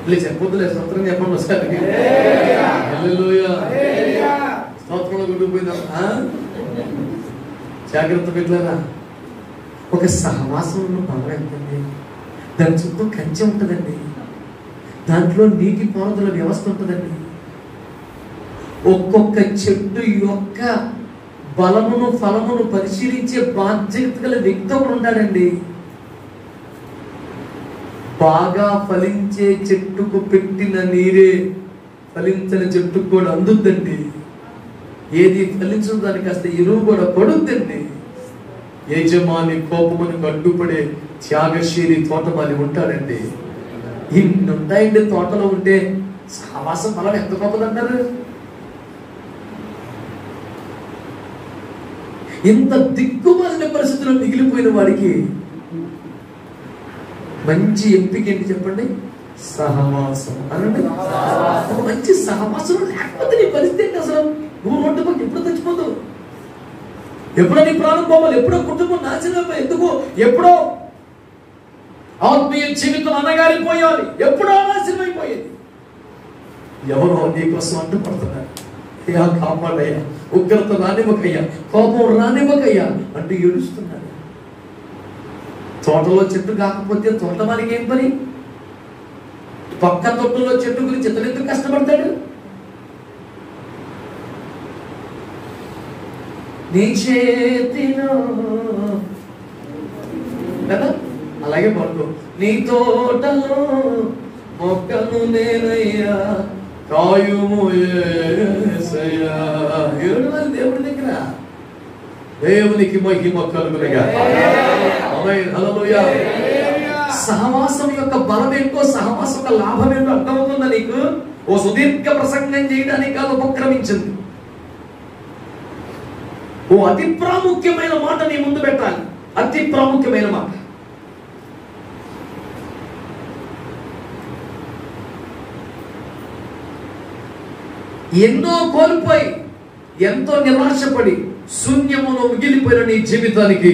లేచారు పొద్దులే స్తోత్రం చెప్పండి ఒకసారి. హల్లెలూయా. స్తోత్రంలో గుడిపోయిందా? జాగ్రత్త పెట్టలేదా? ఒక సహవాసంలో బలం ఎంతండి. దాని చుట్టూ కంచె ఉంటుందండి, దాంట్లో నీటి పారుదల వ్యవస్థ ఉంటుందండి. ఒక్కొక్క చెట్టు యొక్క బలమును ఫలమును పరిశీలించే బాధ్యత గల వ్యక్తి ఒకడు ఉంటాడండి. బాగా ఫలించే చెట్టుకు పెట్టిన నీరే ఫలించని చెట్టుకు కూడా అందుద్దండి. ఏది ఫలించడం దానికి కాస్త ఎరువు కూడా పడుద్దండి. యజమాని కోపమునకు అడ్డుపడే త్యాగశీలి తోటమాలి ఉంటాడండి. ఇన్ని ఉంటాయండి తోటలో ఉంటే. సహవాసం బలం ఎంత గొప్పదంటారు. ఇంత దిక్కుమాలిన పరిస్థితుల్లో మిగిలిపోయిన వాడికి మంచి ఎంపిక ఏంటి చెప్పండి? సహవాసం అనండి. ఒక మంచి సహవాసం లేకపోతే నీ పరిస్థితి ఏంటి అసలు? నువ్వు రోడ్డు పక్కన ఎప్పుడో తెచ్చిపోతావు, ఎప్పుడో నీ ప్రాణం పోవాలి, ఎప్పుడో కుటుంబం నాశనం, ఎందుకు ఎప్పుడో ఆత్మీయ జీవితం అనగారిపోయాలి, ఎప్పుడో నాశనం అయిపోయేది. ఎవరో నీకోసం అడ్డుపడుతున్నారు. అయ్యా కాపాడయ్యా, ఉగ్రత రానివ్వకయ్యా, కోపం రానివ్వకయ్యా అంటూ ఏడుస్తున్నాడు. తోటలో చెట్టు కాకపోతే తోట వారికి ఏం పని? పక్క తోటలో చెట్టు గురించి ఇతను ఎందుకు కష్టపడతాడు? నీ చేతిలో కదా అలాగే పడుకో. నీ తోటలో మొక్కను నేనయ్యా, కాయుము యేసయ్యా. ఏడవాలి దేవుడి దగ్గర. దేవునికి మహిమ కలుగునుగాక. ఆమేన్. హల్లెలూయా. సహవాసం యొక్క బలం ఏంటో, సహవాసం యొక్క లాభం ఏంటో అర్థమవుతుందా నీకు? ఓ సుదీర్ఘ ప్రసంగం చేయడానికి కాదు ఉపక్రమించింది. ఓ అతి ప్రాముఖ్యమైన మాట నీ ముందు పెట్టాలి. అతి ప్రాముఖ్యమైన మాట. ఎన్నో కోల్పోయి, ఎంతో నిరాశపడి శూన్యములో మిగిలిపోయిన నీ జీవితానికి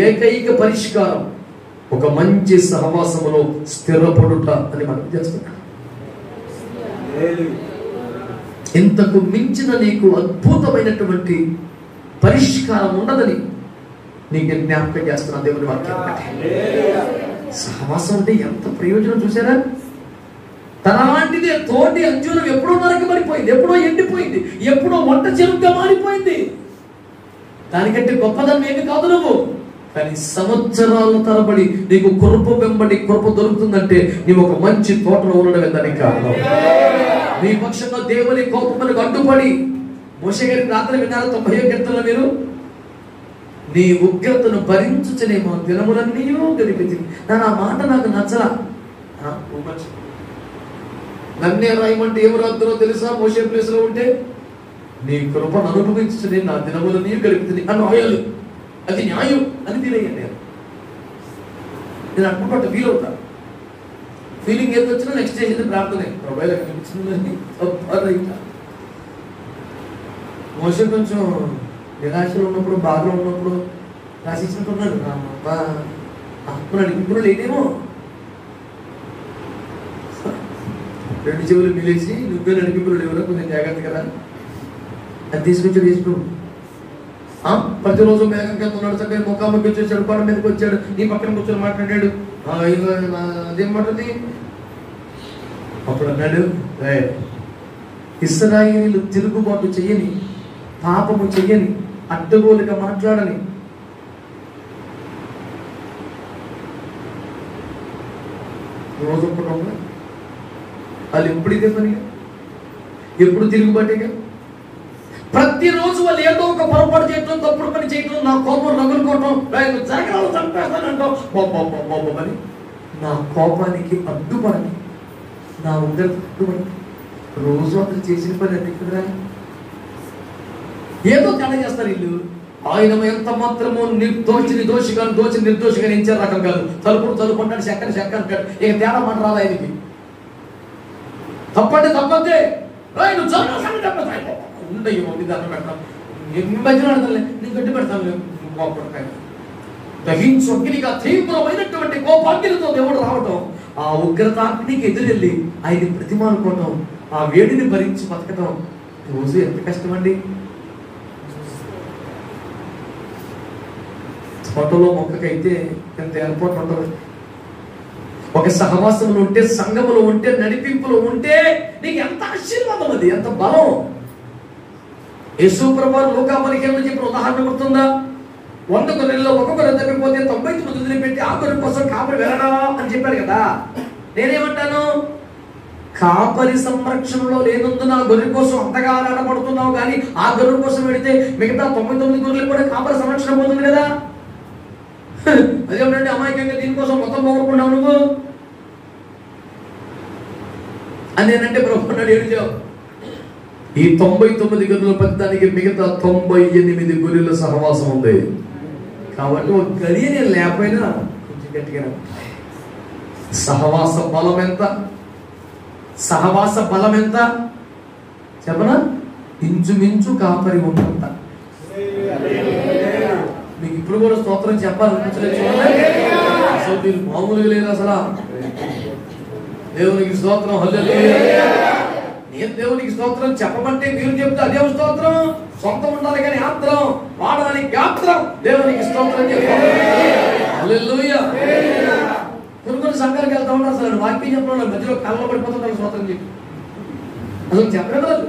ఏకైక పరిష్కారం ఒక మంచి సహవాసములో స్థిరపడుట అని మనం చేస్తున్నాం. ఇంతకు మించిన నీకు అద్భుతమైనటువంటి పరిష్కారం ఉండదని నీకు జ్ఞాపకం చేస్తున్నా దేవుని వాక్యం. సహవాసం అంటే ఎంత ప్రయోజనం చూసారా? తనలాంటిదే తోటి అంజూరం ఎప్పుడో నరకబడిపోయింది, ఎప్పుడో ఎండిపోయింది, ఎప్పుడో వంట చెరుగ్గా మారిపోయింది. దానికంటే గొప్పదనం ఏమి కాదు నువ్వు. కానీ సంవత్సరాల తరబడి నీకు కృప వెంబడి కృప దొరుకుతుందంటే నీవు ఒక మంచి తోటలో ఉండడం దానికి కారణం. నీ పక్షంగా దేవుని కోపములకు అడ్డుపడి మోషే గారి ప్రార్థన విన్నారా? 90వ కీర్తనలో మీరు నీ ఉగ్రతను భరించుచనేమో దినములన్నీ గడిపింది. ఆ మాట నాకు నచ్చలా. నన్నే రాయమంటే ఏమి రాత్రో తెలుసా? మోషే ప్లేస్ లో ఉంటే నీ కృపను అనుభవించుని నా దినములన్నీ గడుపుతుంది అని రాయాలి. అది న్యాయం అని ఫీల్ అయ్యాను నేను అనుకుంటా ఫీల్ అవుతా. ఫీలింగ్ ఏది వచ్చినా నెక్స్ట్ చేసేది ప్రార్థనే. మొబైల్ అనిపించిందని మోషే కొంచెం నిరాశలో ఉన్నప్పుడు, బాధలో ఉన్నప్పుడు రాసిచ్చినట్టున్నాడు. ఇప్పుడు లేదేమో. 2 చెవులు మిలేసి నువ్వే నడిపింపులు లేవురా, కొంచెం జాగ్రత్త కదా అది తీసుకొచ్చి ప్రతిరోజు మేఘం కింద ఉన్నాడు, చక్కగా ముఖాముఖి వచ్చేసాడు, కొండ మీదకి వచ్చాడు, నీ పక్కన కూర్చొని మాట్లాడాడు. అదేం మాటది? అప్పుడు అన్నాడు, ఇశ్రాయేలు తిరుగుబాటు చెయ్యని, పాపము చెయ్యని, అడ్డగోలుగా మాట్లాడని, రోజు ఒక్కటంగా వాళ్ళు ఎప్పుడు ఇదే పనిగా, ఎప్పుడు తిరుగుబాటుగా, ప్రతిరోజు వాళ్ళు ఏదో ఒక పొరపాటు చేయటం, తప్పుడు పని చేయటం, నా కోపం రగులుకోవటం, జరగాలు చంపేస్తానంటాం అని నా కోపానికి అడ్డుపడని, నా ఉగ్రత అడ్డుపడి రోజు అతను చేసిన పని అది ఇక్కడ ఏదో తేడా చేస్తారు వీళ్ళు. ఆయన ఎంత మాత్రమో నిర్దోషిగా నిర్దోషిగా ఎంచే రకం కాదు. తలుపు అంటాడు, చెక్క అంటాడు. ఇక తేడా మాట రాదు ఆయనకి. తప్పంటే తప్పంతే. ఉండవు దాన్ని పెడతాం, మధ్యలో అడతానులే, నేను గట్టి పెడతాను. దహించు అగ్నిగా తీవ్రమైనటువంటి కోపాగ్నితో దేవుడు రావటం, ఆ ఉగ్రతాగ్నికి ఎదురెళ్ళి ఆయన్ని ప్రతిమానుకోవటం, ఆ వేడిని భరించి బతకటం రోజు ఎంత కష్టమండి. తోటలో మొక్కకైతే ఎంత ఏర్పాటు ఉంటుంది. ఒక సహవాసములు ఉంటే, సంఘములు ఉంటే, నడిపింపులు ఉంటే నీకు ఎంత ఆశీర్వాదం, అది ఎంత బలం. యేసు ప్రభువు లూకా 15 చెప్పిన ఉదాహరణ గుర్తుందా? 100 గొర్రెల్లో ఒక గొర్రె తప్పిపోతే 99 వదిలిపెట్టి ఆ గొర్రె కోసం కాపరి వెళ్ళడా అని చెప్పాడు కదా. నేనేమంటాను, కాపరి సంరక్షణలో లేనందున ఆ గొర్రె కోసం అంతగా ఆరాటపడుతున్నావు, కానీ ఆ గొర్రె కోసం వెళితే మిగతా 99 గొర్రెలు కూడా కాపరి సంరక్షణ పోతుంది కదా. అదేమంటే అమాయకంగా దీనికోసం మొత్తం పోగొట్టుకున్నావు నువ్వు అదేనంటే ప్రభు అన్నాడు, ఏడిచావు. ఈ 99 గొర్రెల పద్ధతికి మిగతా 98 గొర్రెల సహవాసం ఉంది. కాబట్టి ఒక గడియ నేను లేకపోయినా కొంచెం గట్టిగా. సహవాస బలం ఎంత, సహవాస బలం ఎంత చెప్పనా? ఇంచుమించు కాపరి ఉన్నంత. మీకు ఇప్పుడు కూడా స్తోత్రం చెప్పాలనిపించలేదు చూడండి. అసలు మీరు మామూలుగా లేరు అసలు. దేవునికి స్తోత్రం, హల్లెలూయా. నేను దేవునికి స్తోత్రం చెప్పమంటే మీరు చెప్తే అదే స్తోత్రం. సొంతం ఉండాలి కానీ ఆత్రం వాడడానికి గాత్రం. దేవునికి స్తోత్రం చెప్పాలి, హల్లెలూయా. కొన్ని సంఘాలకు వెళ్తా ఉంటారు, అసలు వాక్యం చెప్పడం మధ్యలో కళ్ళలో పడిపోతుంటారు స్తోత్రం చెప్పి. అసలు చెప్పలేదు వాళ్ళు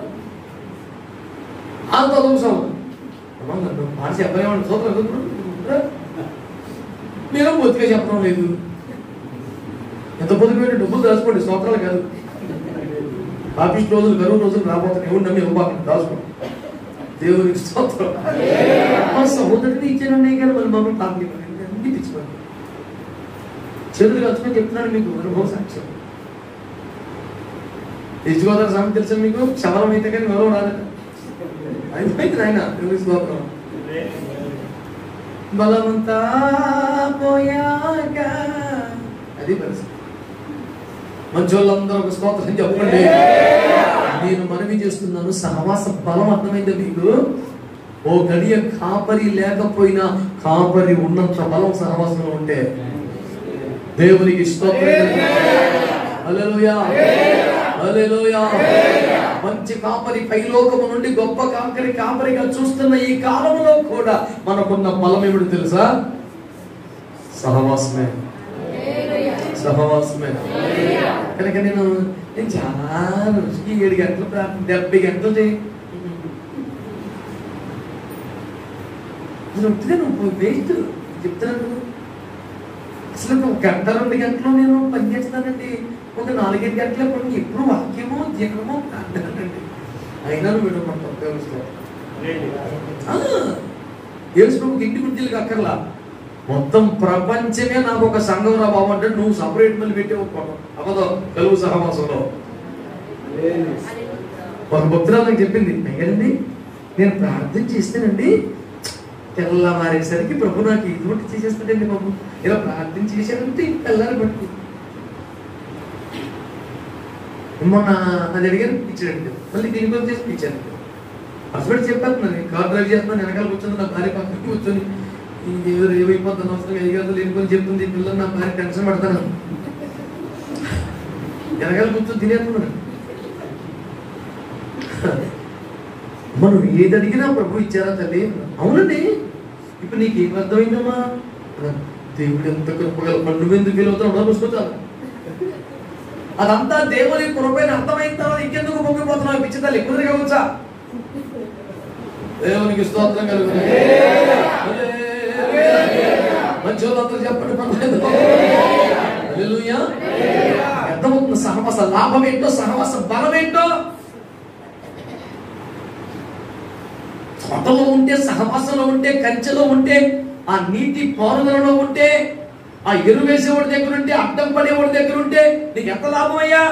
అంత దోషం మాట చెప్పలేమండి. స్తోత్రం మీరు బొత్తిగా చెప్పడం లేదు. ఎంత పొద్దుపోయిన డబ్బులు దాచుకోండి, స్తోత్రాలు కాదు. ఆఫీస్ రోజులు, గరువు రోజులు రాబోతున్నాయి. ఎవరు నమ్మి ఇవ్వబాకండి, దాచుకోండి. దేవునికి స్తోత్రం. మా సహోదరుని ఇచ్చానన్నాయి కానీ మళ్ళీ మమ్మల్ని తాకి అన్ని తెచ్చుకోండి. చేతులు కలుసుకొని చెప్తున్నాను మీకు అనుభవ సాక్ష్యం. తెచ్చుకోదాని సమయం తెలుసా మీకు? శవరం అయితే కానీ గౌరవం రాదట. అయిపోయింది నాయన. దేవునికి స్తోత్రం. బలమంతా పోయాక అది పరిస్థితి. మంచి వాళ్ళందరూ ఒక స్తోత్రం చెప్పండి. నేను మనవి చేస్తున్నాను, సహవాస బలం అర్థమైందా మీకు? ఓ గడియ కాపరి లేకపోయినా కాపరి ఉన్నంత బలం సహవాసంలో ఉంటే దేవునికి స్తోత్రం. హల్లెలూయా, హల్లెలూయా. మంచి కాపరి పైలోకము నుండి గొప్ప కాపరిగా చూస్తున్న ఈ కాలంలో కూడా మనకున్న బలం ఏమిటి తెలుసా? సహవాసమే, సహవాసమే. కనుక నేను చాలా రోజుకి 7 గంటలు 70 గంటలు చేయి. నువ్వు వేస్ట్ చెప్తున్నాను. అసలు ఒక 1-2 గంటలు నేను పనిచేస్తానండి. ఒక 4-5 గంటల పని ఎప్పుడు వాక్యమో జీవనమో అంటానండి. అయినా నువ్వు వినమంటావు. ఏసుప్రభుకి ఇంటి గురించి అక్కర్లా, మొత్తం ప్రపంచమే నాకు ఒక సంఘం రా బాబు అంటే నువ్వు సపరేట్ మళ్ళీ పెట్టే ఒప్పుకోవడం అవ్వదు. తెలుగు సహవాసంలో ఒక భక్తురాలు నాకు చెప్పింది, అయ్యండి నేను ప్రార్థన చేస్తానండి, తెల్లవారేసరికి ప్రభు నాకు ఇది ఒకటి చేసేస్తాడండి బాబు. ఇలా ప్రార్థన చేశానంటే తెల్లారి పట్టుకు మొన్న అది అడిగాను, ఇచ్చాడండి. మళ్ళీ దీని గురించి చేసి ఇచ్చాను. హస్బెండ్ చెప్పాను, నేను కార్ డ్రైవ్ చేస్తున్నాను, వెనకాల కూర్చొని నా భార్య పక్కన కూర్చొని ఏమైపోతుంది అవసరం ఎదిగాదు లేని కొని చెప్తుంది. పిల్లలు నా భార్య టెన్షన్ పడతాను, వెనకాల కూర్చొని తినేస్తున్నాను. మనం ఏది అడిగినా ప్రభు ఇచ్చారా తల్లి? అవునండి. ఇప్పుడు నీకు ఏం అర్థమైందమ్మా? దేవుడు ఎంత కృపగల పండుగ ఎందుకు ఫీల్ అవుతావు చూసుకుంటాను. అదంతా దేవుని కృపైన అర్థమైన తర్వాత ఇంకెందుకు పొంగిపోతున్నావు పిచ్చి తల్లి? కుదిరిగా వచ్చా. దేవునికి స్తోత్రం కలుగుతుంది. మంచి వాళ్ళందరూ చెప్పండి పర్లేదు. హల్లెలూయా. అర్థమవుతుంది సహవాస లాభం ఏంటో, సహవాస బలం ఏంటో. తోటలో ఉంటే, సహవాసంలో ఉంటే, కంచెలో ఉంటే, ఆ నీటి పారుదలలో ఉంటే, ఆ ఎరువు వేసేవాడి దగ్గర ఉంటే, అడ్డం పడేవాడి దగ్గర ఉంటే నీకు ఎంత లాభం అయ్యా?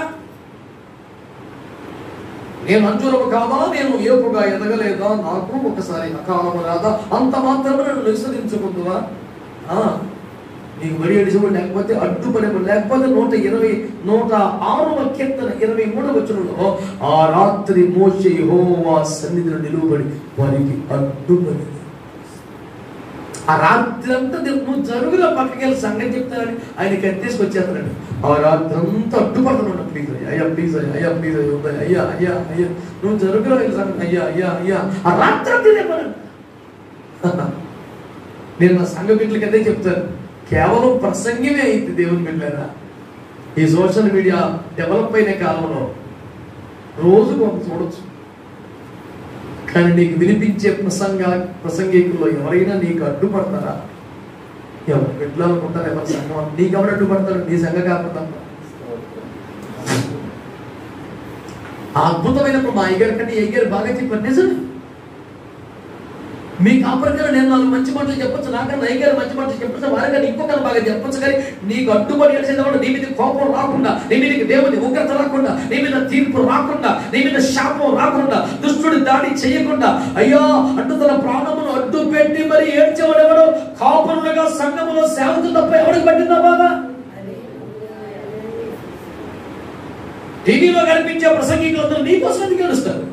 నేను అంజూరము కాదా, నేను ఏపుగా ఎదగలేదా, నాకు ఒకసారి అకాలము రాదా, అంత మాత్రమే నన్ను విసరించుకుంటువా? నీకు మరి అడిసేవాడు లేకపోతే అడ్డుపడేవాడు లేకపోతే 106వ కీర్తన 23వ వచనంలో ఆ రాత్రి మోషే యెహోవా సన్నిధిలో నిలువబడి వారికి అడ్డుపడింది. ఆ రాత్రి అంతా నువ్వు జరుగులో పక్కకి వెళ్ళి సంగతి చెప్తానని ఆయన కత్తేసుకు వచ్చేస్తానండి. ఆ రాత్రి అంతా అడ్డుపడుతున్నాడు. ప్లీజ్ అయ్యా, ప్లీజ్ అయ్యా, ప్లీజ్ అయ్యా, అయ్యా అయ్యా నువ్వు జరుగులో వెళ్ళి సంగతి అయ్యా అయ్యా అయ్యా ఆ రాత్రి అంతా చెప్పాను. నేను నా సంఘ బిడ్డలకి అదే చెప్తాను, కేవలం ప్రసంగమే అయింది దేవుని బిడ్డలారా. ఈ సోషల్ మీడియా డెవలప్ అయిన కాలంలో రోజుకు ఒక చూడొచ్చు, కానీ నీకు వినిపించే ప్రసంగికుల్లో ఎవరైనా నీకు అడ్డుపడతారా? ఎవరు పెట్టాలనుకుంటారు? ఎవరి సంఘం నీకు ఎవరు అడ్డుపడతారు? నీ సంఘ కాకుండా. ఆ అద్భుతమైనప్పుడు మా అయ్యగారి కంటే అయ్యగారు బాగా చెప్పారు. నిజమే, మీ కాపరికన్నా నేను 4 మంచి మాటలు చెప్పొచ్చు, నాకన్నా అయ్యగారు మంచి మాటలు చెప్పచ్చు, వారికన్నా ఇంకొకరు బాగా చెప్పొచ్చు, కానీ నీకు అడ్డుపడి చేసేవాడు నీ మీద కోపం రాకుండా, నీ మీదకి దేవుని ఉగ్రత రాకుండా, నీ మీద తీర్పు రాకుండా, నీ మీద శాపం రాకుండా, దుష్టుడి దాడి చేయకుండా, అయ్యో అంటూ తన ప్రాణమును అడ్డు పెట్టి మరి ఏడ్చేవాడు ఎవరు? కాపరులుగా సంఘములో సేవకులు తప్ప ఎవరికి పట్టిందా బాధ? టీవీలో కనిపించే ప్రసంగికులందరూ నీకోసం ఎందుకు ఏడుస్తారు?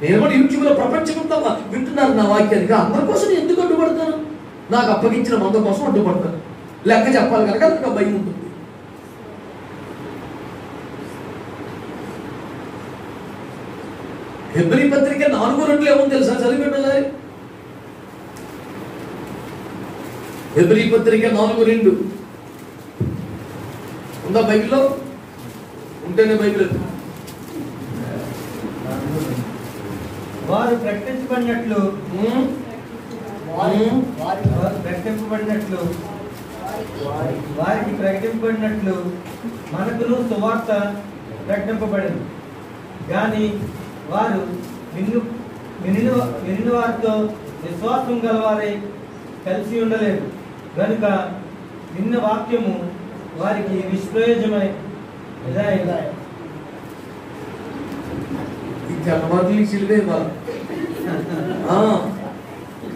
నేను కూడా యూట్యూబ్లో ప్రపంచమంతా వింటున్నారు నా వాక్యానికి. అందరి కోసం నేను ఎందుకు అడ్డుపడతాను? నాకు అప్పగించిన మంద కోసం అడ్డుపడతాను. లెక్క చెప్పాలి కనుక నాకు భయం ఉంటుంది. హెబ్రీ పత్రిక 4:2 ఏమో తెలుసా? చదివిపెట్టాలి. హెబ్రీ పత్రిక 4:2 ఉందా బైబిల్లో? ఉంటేనే బైబిల్. వారు ప్రకటించబడినట్లు వారికి ప్రకటింపబడినట్లు మనకును సువార్త ప్రకటింపబడింది. కానీ వారు వినిన వారితో విశ్వాసం గలవారే కలిసి ఉండలేదు కనుక విన్న వాక్యము వారికి నిష్ప్రయోజనమై ఇంకా అన్నమాటలు చిలివే వాళ్ళు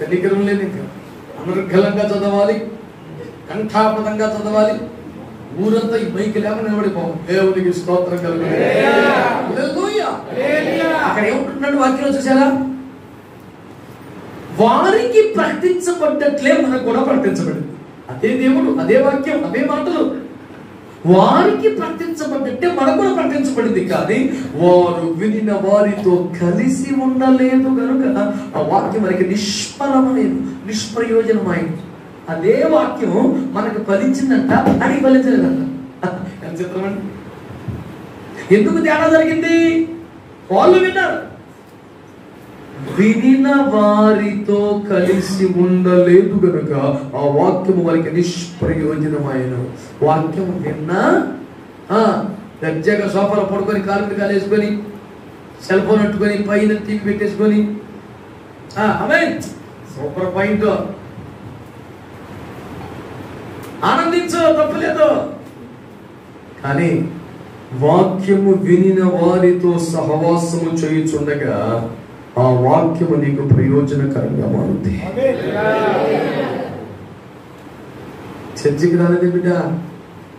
కనికరం లేదు. ఇంకా అనర్ఘలంగా చదవాలి, కంఠాపదంగా చదవాలి, ఊరంతా ఈ మైకి లేకుండా నిలబడిపోవాలి. దేవునికి స్తోత్రం కలుగును. అక్కడ ఏముంటున్నాడు వాక్యం చూసారా? వారికి ప్రకటించబడ్డట్లే మనకు కూడా ప్రకటించబడింది. అదే దేవుడు, అదే వాక్యం, అదే మాటలు. వారికి ప్రకటించబడ్డట్టే మనకు కూడా ప్రకటించబడింది. కానీ వారు వినిన వారితో కలిసి ఉండలేదు కనుక ఆ వాక్యం మనకి నిష్ఫలమైంది, నిష్ప్రయోజనమైంది. అదే వాక్యం మనకు ఫలించిందంట, అది ఫలించలేదంట. ఎంత చిత్రమండి! ఎందుకు తేడా జరిగింది? వాళ్ళు విన్నారు, వినిన వారితో కలిసి ఉండలేదు కనుక ఆ వాక్యము వారికి నిష్ప్రయోజనమైన. వాక్యం విన్నా దర్జాగా సోఫాలో పడుకొని కాలు మీద కాలు వేసుకొని సెల్ ఫోన్ పెట్టుకొని పైన టీవీ పెట్టేసుకొని సూపర్ పాయింట్, ఆనందించు, తప్పలేదు. కానీ వాక్యము వినిన వారితో సహవాసము చేయుచుండగా ఆ వాక్యము నీకు ప్రయోజనకరంగా మారుతుంది. చర్చికి రాలేదే బిడ్డ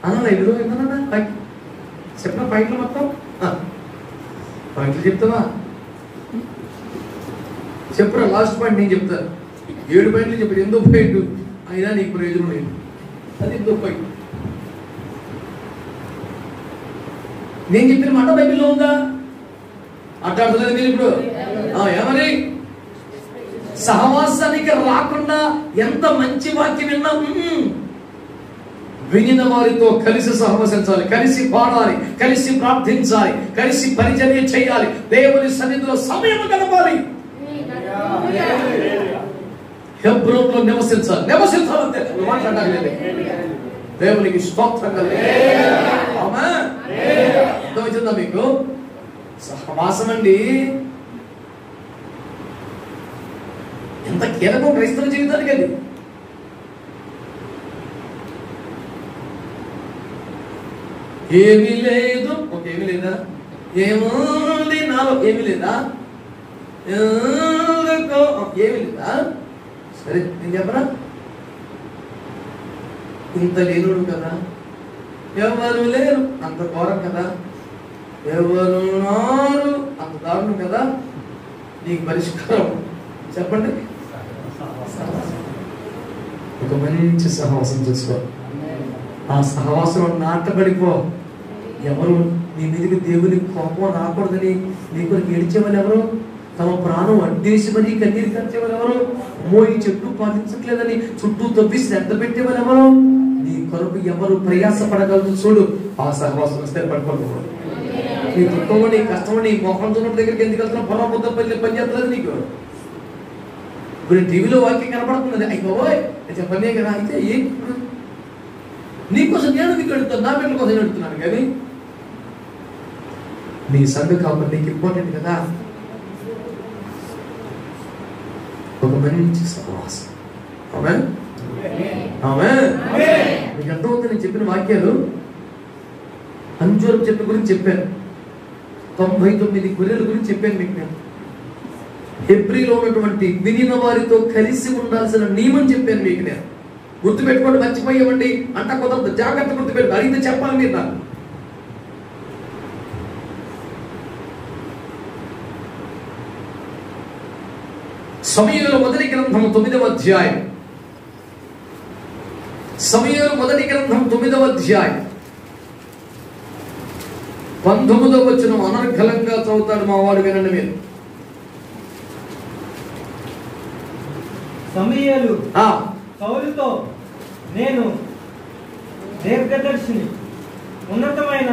అన్నా, ఎదురు ఏమన్నా చెప్పిన పాయింట్లు మొత్తం పాయింట్లు చెప్తావా? చెప్పరా? లాస్ట్ పాయింట్ నేను చెప్తాను. 7 పాయింట్లు చెప్పాడు. ఎందో పాయింట్ అయినా నీకు ప్రయోజనం లేదు. అది ఎందో పాయింట్. నేను చెప్పిన మాట బైబిల్లో ఉందా? అట్లాడలేదు మీరు ఇప్పుడు. ఏమని? సహవాసానికి రాకుండా ఎంత మంచి వాక్యం విన్నా, వినిన వారితో కలిసి సహవసించాలి, కలిసి పాడాలి, కలిసి ప్రార్థించాలి, కలిసి పరిచర్య చేయాలి, దేవుని సన్నిధిలో సమయం గడపాలి, హెబ్రోన్లో నివసించాలంటే మాట్లాడాలి. దేవునికి స్తోత్రం అర్థమవుతుందా మీకు? సహవాసం అండి ఎంత కీలకం క్రైస్తవ జీవితానికి. అది ఏమీ లేదు, ఏమీ లేదా? ఏముంది నాలో? ఏమీ లేదా? ఏమీ లేదా? సరే నేను చెప్పరా? ఇంత లేనుడు కదా, ఎవరు లేరు అంత ఘోరం కదా, ఎవరున్నారు అంత దారుణం కదా. నీకు పరిష్కారం చెప్పండి. ఒక మంచి సహవాసం చేసుకో. ఆ సహవాసం నాటబడిపో. ఎవరు నీ మీదకి దేవుని కోపం రాకూడదని నీకు ఏడ్చేవాళ్ళు ఎవరు? తమ ప్రాణం అడ్డేసి మరీ కన్నీరు కట్టేవాళ్ళు ఎవరు? ఈ చెట్టు పాటించట్లేదని చుట్టూ తవ్వి శ్రద్ధ పెట్టేవాళ్ళు ఎవరు? నీ కొరకు ఎవరు ప్రయాసపడగలరు చూడు. ఆ సహవాసం స్థిరపడిపోకూడదు. నీ దుఃఖము, నీ కష్టము, నీ మోహం చూడడం దగ్గరికి ఎందుకు వెళ్తున్నా? పొలం ముద్ద పని చేస్తలేదు నీకు. ఇప్పుడు టీవీలో వాక్యం కనపడుతున్నది, అయిపోయి చెప్పనే కదా. అయితే ఏంటి ఇప్పుడు? నీకోసం నేను నీకు అడుగుతాను, నా బిడ్డల కోసం అడుగుతున్నాను. కానీ నీ సంఘ కాపురం నీకు ఇంపార్టెంట్ కదా. ఒక మంచి సహవాసం. ఆమేన్, ఆమేన్. మీకు అర్థమవుతుంది నేను చెప్పిన వాక్యాలు. అంజూరం చెట్టు గురించి చెప్పాను, 99 గొర్రెల గురించి చెప్పాను మీకు. నేను హెబ్రీలో ఉన్నటువంటి వినిన వారితో కలిసి ఉండాల్సిన నియమం చెప్పాను మీకు. నేను గుర్తుపెట్టుకోండి, మర్చిపోయేవండి అంట కుదరదు. జాగ్రత్త గుర్తుపెట్టు. అడిగితే చెప్పాలి మీరు నాకు. సమూయేలు మొదటి గ్రంథం 9వ అధ్యాయం. సమూయేలు మొదటి గ్రంథం 9వ అధ్యాయం 19వ వచనం అనర్గళంగా చదువుతాడు మా వాడు, వినండి మీరు. సమూయేలు సౌలుతో, నేను దీర్ఘదర్శిని, ఉన్నతమైన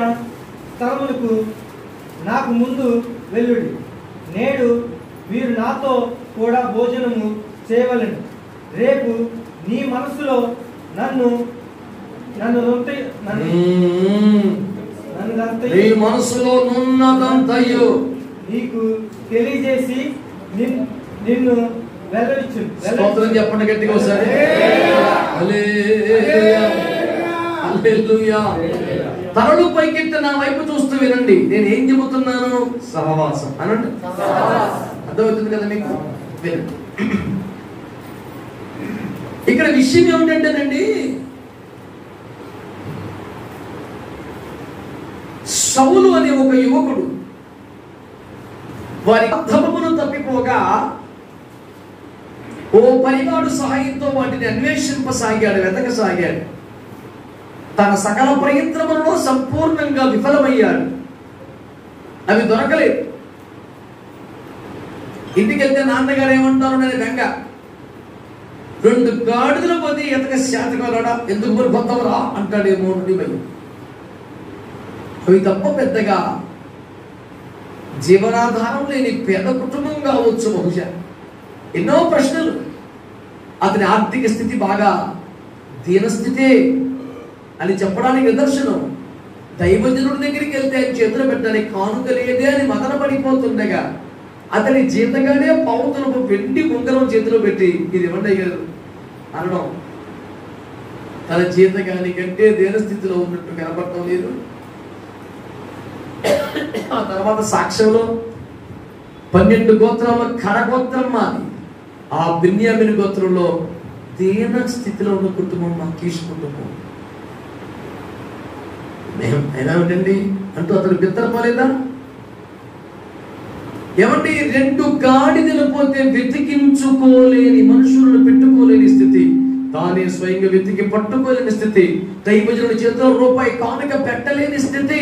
స్థలములకు నాకు ముందు వెళ్ళుడి. నేడు వీరు నాతో కూడా భోజనము చేయవలెను. రేపు నీ మనసులో నన్ను నీకు తెలియజేసి నిన్ను వెళ్ళవచ్చు. చెప్పండి గట్టిగా ఒకసారి. తరలు పైకెత్తి నా వైపు చూస్తూ వినండి. నేను ఏం చెబుతున్నాను? సహవాసం అనండి. అర్థమవుతుంది కదా మీకు? వినండి. ఇక్కడ విషయం ఏమిటంటేనండి, సౌలు అనే ఒక యువకుడు వారి అర్థమును తప్పిపోగా ఓ పరివాడు సహాయంతో వాటిని అన్వేషింపసాగాడు, వెతకసాగాడు. తన సకల ప్రయత్నములలో సంపూర్ణంగా విఫలమయ్యాడు. అవి దొరకలేదు. ఇంటికి వెళ్తే నాన్నగారు ఏమంటారు అనేది బెంగ. 2 గాడిదలు పోతే ఎతక శాతకాలడా, ఎందుకు మరి కొత్తవరా అంటాడేమో నుండి భయం. అవి తప్ప పెద్దగా జీవనాధారం లేని పేద కుటుంబం కావచ్చు బహుశా. ఎన్నో ప్రశ్నలు. అతని ఆర్థిక స్థితి బాగా దీనస్థితే అని చెప్పడానికి నిదర్శనం. దైవజనుడి దగ్గరికి వెళ్తే ఆయన చేతులు పెట్టడానికి కానుక లేదే అని మదన పడిపోతుండగా అతని జీతగానే పావుతులకు వెండి ఉంగరం చేతిలో పెట్టి ఇది ఇవ్వండి అయ్యారు అనడం తన జీతగాని కంటే దీనస్థితిలో ఉన్నట్టు కనపడటం లేదు. ఆ తర్వాత సాక్ష్యంలో 12 గోత్రాల కడగోత్రం మాది. ఆ బిన్యామిను గోత్రంలో దీన స్థితిలో ఉన్న కుటుంబం మా కీష్ కుటుంబం. అయినా ఏంటండి అంటూ అతను బిత్తరపోలేదా? ఏమంటే 2 గాడిదలు పోతే వెతికించుకోలేని, మనుషులను పెట్టుకోలేని స్థితి, తానే స్వయంగా వెతికి పట్టుకోలేని స్థితి, దైవజనుడి చేతిలో రూపాయి కానుక పెట్టలేని స్థితి,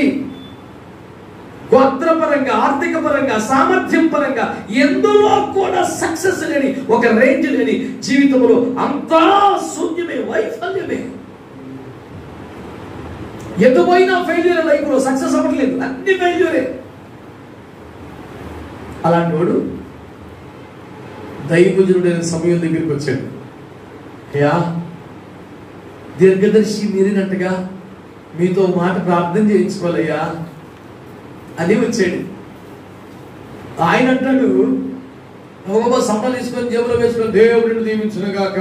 గోత్రపరంగా, ఆర్థిక పరంగా, సామర్థ్యం పరంగా ఎందులో కూడా సక్సెస్ లేని, ఒక రేంజ్ లేని జీవితంలో అంతా శూన్యమే, వైఫల్యమే. ఎటుపోయినా ఫెయిల్యూర్. లైఫ్ లో సక్సెస్ అవ్వట్లేదు, అన్ని ఫెయిల్యూరే. అలాంటి వాడు దైవజనుడైన సమయం దగ్గరికి వచ్చాడు. అయ్యా, దీర్ఘదర్శి మీరేనట్టుగా మీతో మాట ప్రార్థన చేయించుకోవాలయ్యా అని వచ్చాడు. ఆయన అంటాడు, ఒక సంపద తీసుకొని జేబులో వేసుకొని దేవుడిని దీవించును గాక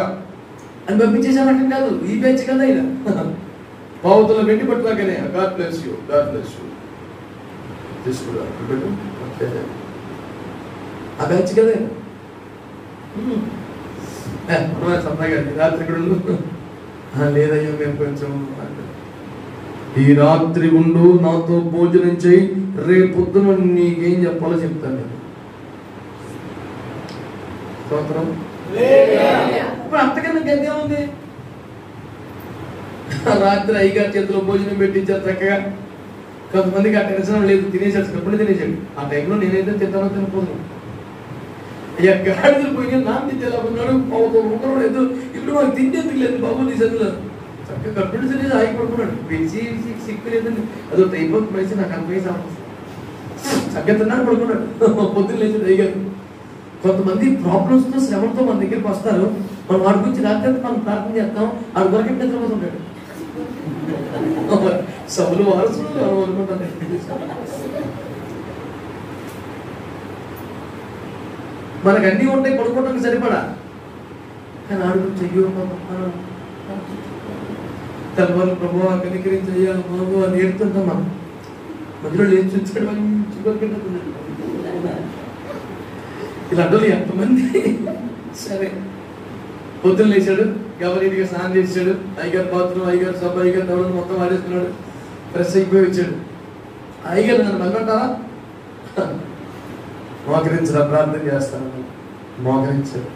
అని పంపించేసాను. అక్కడ కాదు, ఈ బ్యాచ్ కదా ఆయన. పావుతుల వెండి పట్టులాగానే God bless you, God bless you తీసుకురా ఆ బ్యాచ్ కదా. సరదాగా రాత్రి కూడా లేదయ్యో మేము కొంచెం ఈ రాత్రి ఉండు, నాతో భోజనం చేయి, రేపొద్దున నీకేం చెప్పాలో చెప్తాను నేను. ఇప్పుడు అంతకన్నా గద్దే ఉంది. రాత్రి అయ్యగారి చేతిలో భోజనం పెట్టించారు చక్కగా. కొంతమందికి ఆ టెన్షన్ లేదు, తినేసాడు, కప్పుడు తినేసాడు. ఆ టైంలో నేనైతే తింటానో తినపోదు. అయ్యా గాడిదలు పోయి నాన్న తినేలా ఉన్నాడు, ఒకరు లేదు. ఇప్పుడు మాకు తింటేందుకు లేదు బాబు నీ చదువులో. చక్కగా కప్పుడు తినేసి ఆగి పడుకున్నాడు. పిలిచి సిక్కు లేదండి, అదో టైపోతుంది పైసి నాకు అనిపించి చక్కగా తిన్నాడు, పడుకున్నాడు. పొద్దున్న లేచాడు అయ్యారు. కొంతమంది ప్రాబ్లమ్స్తో శ్రమలతో మన దగ్గరికి వస్తారు. మనం వాడి గురించి రాత్రి మనం ప్రార్థన చేస్తాం, ఆడు కొరకటి నిద్రపోతుంటాడు. సభలు వారసులు అనుకుంటాను. మనకు అన్నీ ఉంటాయి, పడుకోవడానికి సరిపడా. కానీ ఆడు గురించి అయ్యో తెల్లవారు ప్రభు కనికరించయ్యా బాబు అని ఏడుతుంటాం. మనం మధ్యలో లేచి చూచాడు మంచి కొరకెట్టుకున్నాడు. ఇలా అడ్డలు ఎంతమంది. సరే పొద్దున్న లేచాడు, గవర్నీగా స్నానం చేసాడు, అయ్యగారు బాత్రూమ్, అయ్యగారు సబ్బు, అయ్యగారు దవడలు మొత్తం వాడేసుకున్నాడు, ఫ్రెష్ అయిపోయి వచ్చాడు. అయ్యగారు నన్ను వెళ్ళంటారా? మోకరించరా, ప్రార్థన చేస్తాను. మోకరించాడు.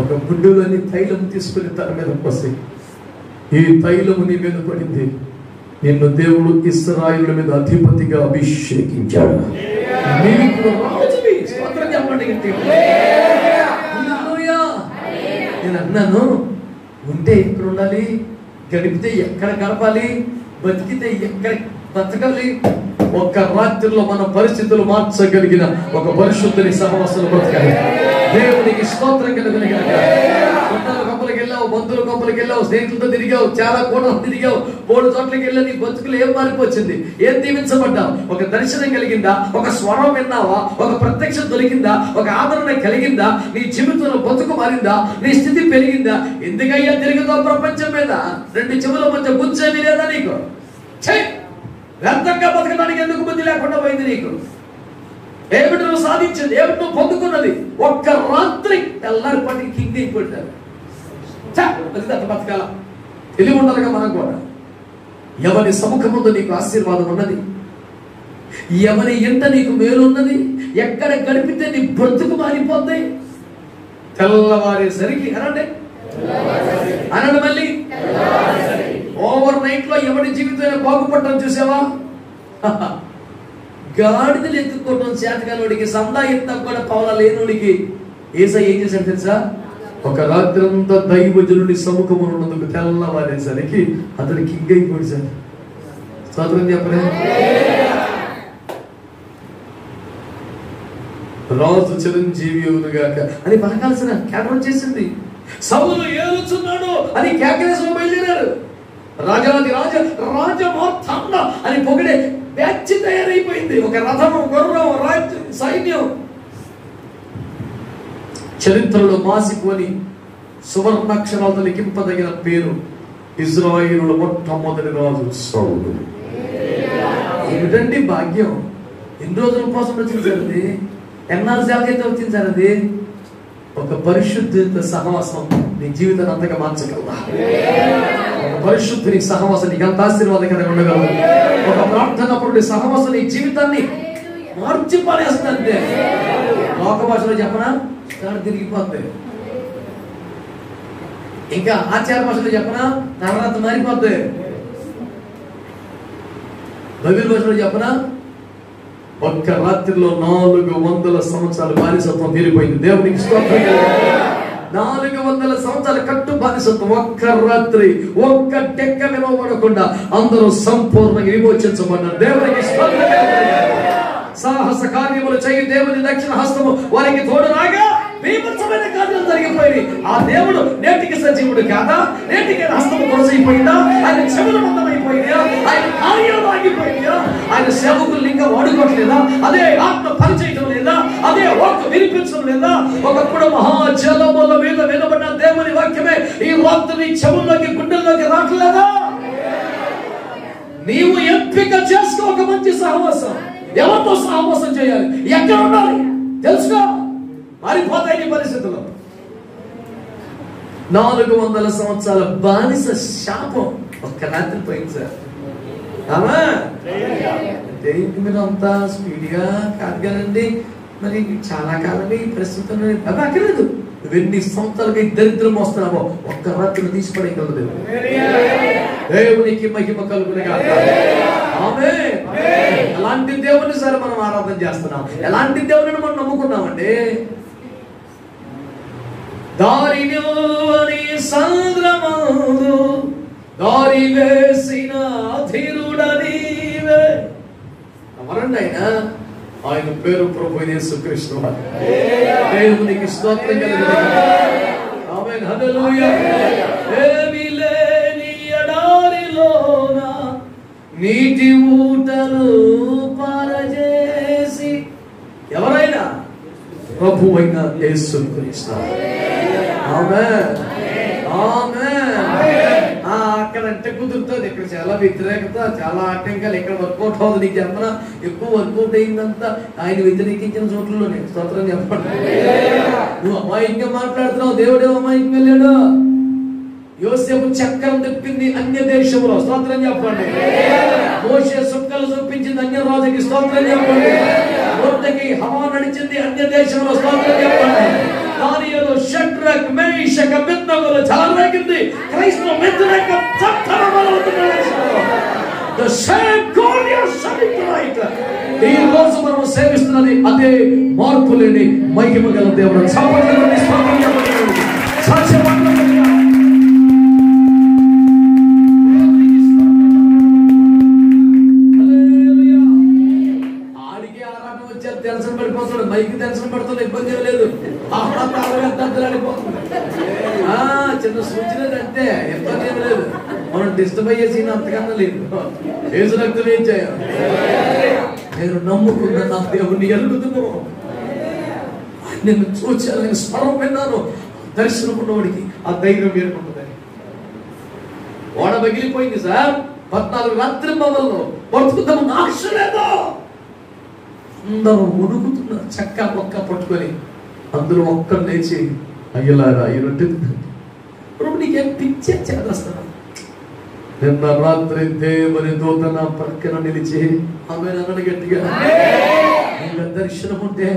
ఒక గుడ్డులోని తైలం తీసుకుని తన మీద పోసి, ఈ తైలము నీ మీద పడింది, నిన్ను దేవుడు ఇశ్రాయేలు మీద అధిపతిగా అభిషేకించాడు. నేను అన్నాను, ఉంటే ఎక్కడ ఉండాలి, గడిపితే ఎక్కడ గడపాలి, బతికితే ఎక్కడ బతకాలి. ఒక్క రాత్రిలో మన పరిస్థితులు మార్చగలిగిన ఒక పరిశుద్ధుని సహవాసంలో బ్రతకాలి. దేవునికి స్తోత్రం కలుగునుగాక. చుట్టాల గొప్పలకి వెళ్ళావు, బంధువుల గొప్పలకి వెళ్ళావు, స్నేహితులతో తిరిగావు, చాలా కూడా తిరిగావు, 3 చోట్లకి వెళ్ళి నీ బతుకులు ఏం మారిపోయింది, ఏం దీవించబడ్డావు? ఒక దర్శనం కలిగిందా? ఒక స్వరం విన్నావా? ఒక ప్రత్యక్ష దొరికిందా? ఒక ఆదరణ కలిగిందా? నీ జీవితంలో బతుకు మారిందా? నీ స్థితి పెరిగిందా? ఎందుకయ్యా తిరుగుతావు ప్రపంచం మీద? 2 చెవుల మధ్య గుంజేది లేదా నీకు? వ్యర్థంగా బతకడానికి ఎందుకు బుద్ధి లేకుండా పోయింది నీకు? ఏమిటి నువ్వు సాధించింది, ఏమిటి నువ్వు పొందుకున్నది? ఒక్క రాత్రి తెల్లారి పట్టి కింగ్ అయిపోతారు. బతకాల తెలివి ఉండాలిగా మనం కూడా. ఎవరి సముఖం ముందు నీకు ఆశీర్వాదం ఉన్నది, ఎవరి ఎంట నీకు మేలు ఉన్నది, ఎక్కడ గడిపితే నీ బ్రతుకు మారిపోతాయి. తెల్లవారేసరికి అనండి అనండి మళ్ళీ ఓవర్ నైట్ లో ఎవరి జీవితం బాగుపడటం చూసావా? గాడిదలు ఎత్తుకోవడం చేతగానోడికి, సందా ఎత్తా కూడా పౌల లేనుడికి యేసయ్య ఏం చేశాడు తెలుసా? ఒక రాత్రి అంతా దైవజనుడి సముఖము ఉన్నందుకు తెల్లవారేసరికి అతడు కింగ్ అయిపోయాడు. స్తోత్రం చెప్పలే. రాజు చిరంజీవి అవునుగాక అని పలకాల్సిన కేకలు చేసింది. సౌలు ఏలుచున్నాడు అని కేకలేసి బయలుదేరారు. రాజాది రాజ రాజమార్తాండ అని పొగిడే బ్యాచ్ తయారైపోయింది. ఒక రథము, గుర్రం, రాజ్యం, సైన్యం. చరిత్రలో మాసిపోని సువర్ణాక్షరాలతో లిఖింపదగిన పేరు ఇజ్రాయేలులో మొట్టమొదటి రాజు సౌలు. ఏమిటండి భాగ్యం! ఎన్ని రోజుల కోసం వచ్చింది, ఎన్నాళ్ళు సేవ చేస్తే వచ్చింది అది. ఒక పరిశుద్ధ సహవాసం నీ జీవితాన్ని అంతగా మార్చగలరా? ఒక పరిశుద్ధుని సహవాసం నీకు అంత ఆశీర్వాదకరంగా ఉండగలదు. ఒక ప్రార్థనప్పుడు సహవాసం నీ జీవితాన్ని మార్చి పడేస్తుందంటే, లోక భాషలో చెప్పనా దాన్ని తిరిగిపోద్ది. ఇంకా ఆచార భాషలో చెప్పనా నవరాత్రి మారిపోద్ది. బైబిల్ భాషలో చెప్పనా ఒక్క రాత్రిలో 400 సంవత్సరాలు బానిసత్వం తీరిపోయింది. దేవునికి స్తోత్రం. 400 సంవత్సరాల కట్టు బానిసత్వం ఒక్క రాత్రి, ఒక్క టెక్క వినవబడకుండా అందరూ సంపూర్ణంగా విమోచించబడ్డారు. దేవునికి స్తోత్రం. సాహస కార్యములు చేయి దేవుని దక్షిణ హస్తము వారికి తోడు రాగా బీభత్సమైన కార్యాలు జరిగిపోయి, ఆ దేవుడు నేటికి సజీవుడు కాదా? నేటికి హస్తము కొనసాగిపోయిందా? ఆయన చెవులు మందమైపోయిందా? ఆయన కార్యాలు ఆగిపోయిందా? ఆయన సేవకులు ఇంకా వాడుకోవట్లేదా? అదే ఆత్మ పనిచేయటం లేదా? అదే వాక్ వినిపించడం లేదా? ఒకప్పుడు మహాజలముల మీద వినబడిన దేవుని వాక్యమే ఈ రాత్రి చెవుల్లోకి, గుండెల్లోకి రావట్లేదా? నీవు ఎంపిక చేసుకో ఒక మంచి సహవాసం. ఎవరితో సహవాసం చేయాలి, ఎక్కడ ఉండాలి తెలుసుకో. మారిపోతాయి నీ పరిస్థితులు. 400 సంవత్సరాల బానిస శాపం ఒక్క రాత్రి పోయింది సార్. అంటే మీరు అంతా స్పీడ్గా కాదు కదండి, మరి చాలా కాలంగా ఈ ప్రస్తుతం అక్కర్లేదు. నువ్వెన్ని సంవత్సరాలకి దరిద్రం వస్తున్నావో ఒక్క రాత్రి తీసి పడేయగలదు. దేవునికి మహిమ కలుగునుగాక. ఆమేన్. ఎలాంటి దేవుని సరే మనం ఆరాధన చేస్తున్నాం, ఎలాంటి దేవుని మనం నమ్ముకున్నామండి. దారిలోని సంద్రమందు దారి వేసిన ధీరుడ నీవే. ఎవరండి ఆయన? ఆయన పేరు ప్రభు యేసుక్రీస్తు. దేవునికి స్తోత్రం కలుగునుగాక. ఆమేన్. హల్లెలూయా. ఏమీ లేని ఎడారిలోన నీటి ఊటలు పారజేసి. ఎవరైనా? ప్రభు అయిన యేసుక్రీస్తు. ఆమేన్. ఆమేన్. అక్కడంటే కుదురుతుంది, ఇక్కడ చాలా వ్యతిరేకత, చాలా ఆటంకాలు. ఇక్కడ వర్కౌట్ అవుతుంది. నీకు చెప్పనా, ఎక్కువ వర్కౌట్ అయిందంతా ఆయన వ్యతిరేకించిన చోట్లలోనే. స్తోత్రం చెప్పండి. నువ్వు అమాయకంగా మాట్లాడుతున్నావు, దేవుడే అమాయకం వెళ్ళాడు. యోసేపు చక్రం తెప్పింది అన్య దేశంలో. స్తోత్రం చెప్పండి. మోషే సుక్కలు చూపించింది అన్య రాజుకి. స్తోత్రం చెప్పండి. మొర్దెకై హవా నడిచింది అన్య దేశంలో. స్తోత్రం చెప్పండి. దానియేలు షడ్రక్ మేషక్ అబేద్నెగోలు చెలరేగింది క్రైస్తవ వ్యతిరేక చట్టబలవుతున్నారు. The same God you are serving tonight. ఈ రోజు మనం సేవిస్తున్నది అదే మార్పు లేని మహిమ గల దేవుడు. చప్పట్లతో స్తోత్రం చెప్పండి. సత్యవంతుడు టెన్షన్ పడిపోతాడు, మైకి టెన్షన్ పడుతుంది, ఇబ్బంది ఏం లేదు. చిన్న సూచన అంటే ఇబ్బంది ఏం లేదు. మనం డిస్టర్బ్ అయ్యే సీన్ అంతకన్నా లేదు. ఏసు రక్తం ఏం చేయాలి? నేను నమ్ముకున్న నా దేవుణ్ణి ఎరుగుతున్నాను, నేను చూచాను, నేను స్వరం విన్నాను. దర్శనం ఉన్నవాడికి ఆ ధైర్యం ఏర్పడుతుంది. ఓడ పగిలిపోయింది సార్, 14 రాత్రి మొదల్లో బతుకుతాము ఆశ లేదు. అందరూ ఉడుకుతున్నారు చక్క మొక్క పట్టుకొని. అందరూ ఒక్కరు లేచి అయ్యలారా ఈ రొట్టె ప్రభు నీకేం పిచ్చే చేస్తాను. నిన్న రాత్రి దేవుని దూత నా పక్కన నిలిచి ఆమె అన్నది గట్టిగా, దర్శనం ఉంటే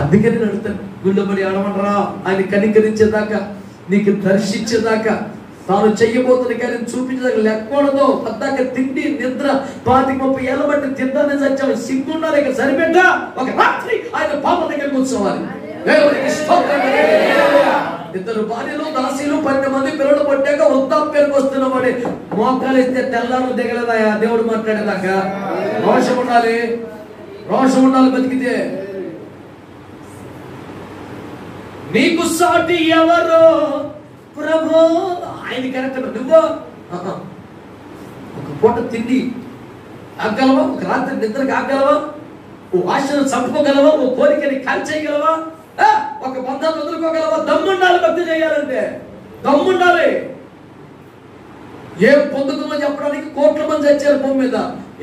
అందుకని నడుతాను. గుళ్ళబడి ఆడమంటారా ఆయన కనికరించేదాకా, నీకు దర్శించేదాకా, తాను చెయ్యబోతున్న కానీ చూపించడానికి లేకూడదు. పద్దాక తిండి నిద్ర 25-30 ఏళ్ళ బట్టి తింటానే సత్యం. సిగ్గున్నారు ఇక సరిపెట్ట. ఒక రాత్రి ఆయన పాప దగ్గర కూర్చోవాలి. ఇద్దరు భార్యలు దాసీలు 12 మంది పిల్లలు పట్టాక వృద్ధాప్యానికి వస్తున్న వాడి మోకాలు ఇస్తే తెల్లారు దిగలేదా దేవుడు మాట్లాడేదాకా. రోషం ఉండాలి, రోషం ఉండాలి బతికితే. నీకు సాటి ఎవరో ప్రభు. ఆయన కరెక్ట్. నువ్వు ఒక పూట తిండి ఆగలవా? ఒక రాత్రి నిద్రకి ఆగలవా? ఓ ఆశను చంపుకోగలవా? ఓ కోరికని కాల్చేయగలవా? ఒక బంధాన్ని వదులుకోగలవా? దమ్ముండాలి. భక్తి చేయాలంటే దమ్ముండాలి. ఏం పొందుతుందో చెప్పడానికి కోట్ల మంది వచ్చారు భూమి మీద.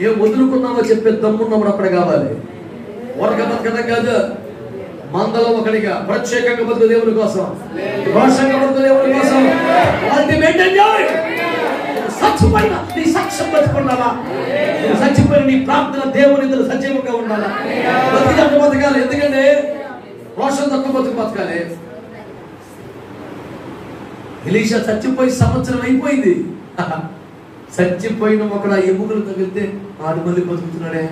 ఏం వదులుకున్నావో చెప్పే దమ్మున్నప్పుడు అక్కడ కావాలి. ఒరక బతకడం కాదు, మందలో ఒకటిగా ప్రత్యేకంగా బతుకు దేవుని కోసం, రోషంగా బతుకు దేవుని కోసం. వాళ్ళని మెయింటైన్ చేయాలి. సత్యమైన నీ సాక్ష్యం బతుకుండాలా, సత్యమైన నీ ప్రార్థన దేవుని ఇద్దరు సజీవంగా ఉండాలా. బతికంటే బతకాలి. ఎందుకంటే రోషం తక్కువ బతుకు బతకాలి. ఎలీషా చచ్చిపోయి సంవత్సరం అయిపోయింది. చచ్చిపోయిన ఒకడు ఆ ఎముకలు తగిలితే ఆడు మళ్ళీ బతుకుతున్నాడే.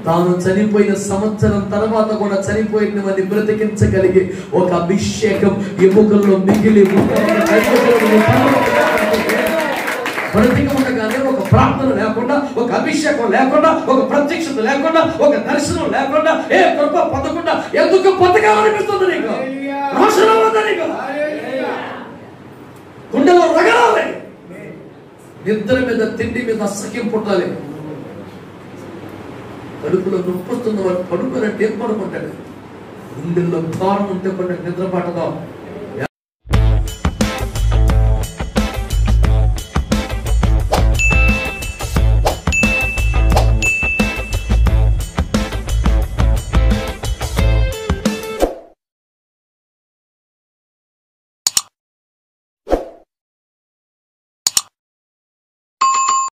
తాను చనిపోయిన సంవత్సరం తర్వాత కూడా చనిపోయిన వారిని బ్రతికించగలిగే ఒక అభిషేకం ఎముకల్లో మిగిలి బ్రతికి ఉండగానే ఒక ప్రార్థన లేకుండా, ఒక అభిషేకం లేకుండా, ఒక ప్రత్యక్షత లేకుండా, ఒక దర్శనం లేకుండా, ఏ కృప పొందకుండా ఎందుకు బతకాలనిపిస్తుంది నీకు? రోషం ఉందా నీకు? గుండెలో రగలాలి. నిద్ర మీద తిండి మీద అసహ్యం పుట్టాలి. కడుపులో నొప్పొస్తున్న వాడు పడుకోనంటే ఏం పడుకుంటాడు? గుండెల్లో భారం ఉంటే పడ్డ నిద్ర పట్టదాం.